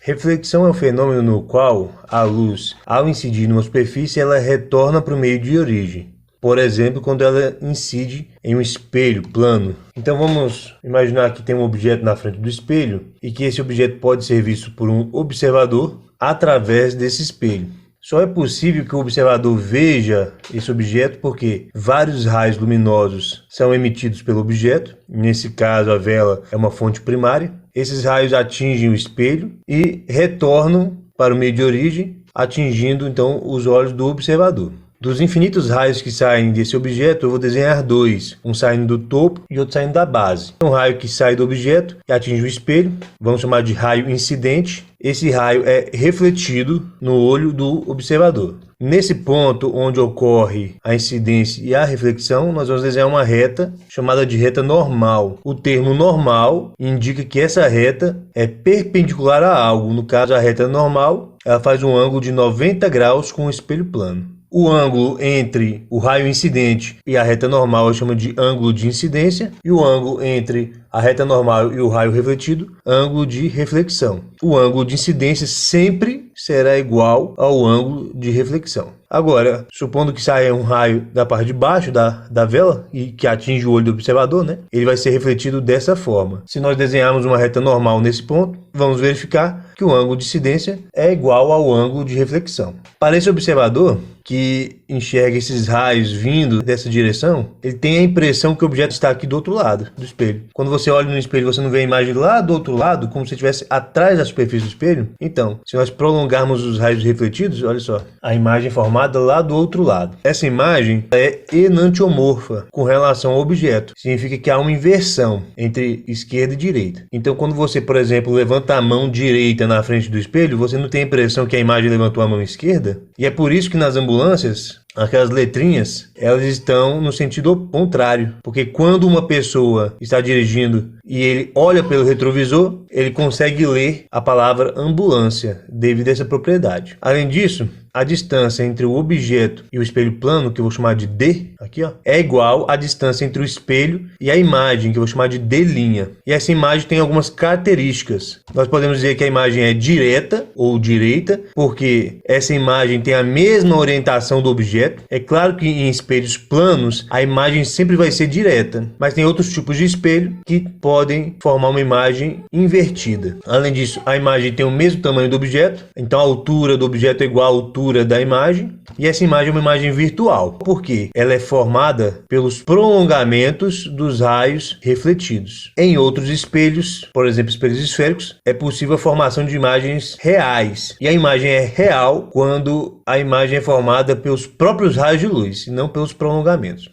Reflexão é um fenômeno no qual a luz, ao incidir numa superfície, ela retorna para o meio de origem. Por exemplo, quando ela incide em um espelho plano. Então vamos imaginar que tem um objeto na frente do espelho e que esse objeto pode ser visto por um observador através desse espelho. Só é possível que o observador veja esse objeto porque vários raios luminosos são emitidos pelo objeto. Nesse caso, a vela é uma fonte primária. Esses raios atingem o espelho e retornam para o meio de origem, atingindo então os olhos do observador. Dos infinitos raios que saem desse objeto, eu vou desenhar dois, um saindo do topo e outro saindo da base. Um raio que sai do objeto e atinge o espelho, vamos chamar de raio incidente. Esse raio é refletido no olho do observador. Nesse ponto onde ocorre a incidência e a reflexão, nós vamos desenhar uma reta chamada de reta normal. O termo normal indica que essa reta é perpendicular a algo. No caso, a reta normal, ela faz um ângulo de 90 graus com o espelho plano. O ângulo entre o raio incidente e a reta normal eu chamo de ângulo de incidência, e o ângulo entre a reta normal e o raio refletido, ângulo de reflexão. O ângulo de incidência sempre será igual ao ângulo de reflexão. Agora, supondo que saia um raio da parte de baixo da vela e que atinge o olho do observador, ele vai ser refletido dessa forma. Se nós desenharmos uma reta normal nesse ponto, vamos verificar que o ângulo de incidência é igual ao ângulo de reflexão. Para esse observador que enxerga esses raios vindo dessa direção, ele tem a impressão que o objeto está aqui do outro lado do espelho. Quando você olha no espelho, você não vê a imagem lá do outro lado, como se estivesse atrás da superfície do espelho? Então, se nós prolongarmos os raios refletidos, olha só, a imagem formada lá do outro lado. Essa imagem é enantiomorfa com relação ao objeto. Significa que há uma inversão entre esquerda e direita. Então, quando você, por exemplo, levanta a mão direita na frente do espelho, você não tem a impressão que a imagem levantou a mão esquerda? E é por isso que nas ambulâncias, aquelas letrinhas, elas estão no sentido contrário. Porque quando uma pessoa está dirigindo e ele olha pelo retrovisor, ele consegue ler a palavra ambulância, devido a essa propriedade. Além disso, a distância entre o objeto e o espelho plano, que eu vou chamar de D, aqui ó, é igual à distância entre o espelho e a imagem, que eu vou chamar de D'. E essa imagem tem algumas características. Nós podemos dizer que a imagem é direta ou direita, porque essa imagem tem a mesma orientação do objeto. É claro que em espelhos planos, a imagem sempre vai ser direta, mas tem outros tipos de espelho que podem formar uma imagem invertida. Além disso, a imagem tem o mesmo tamanho do objeto, então a altura do objeto é igual à altura da imagem, e essa imagem é uma imagem virtual, porque ela é formada pelos prolongamentos dos raios refletidos. Em outros espelhos, por exemplo, espelhos esféricos, é possível a formação de imagens reais, e a imagem é real quando a imagem é formada pelos próprios raios de luz, e não pelos prolongamentos.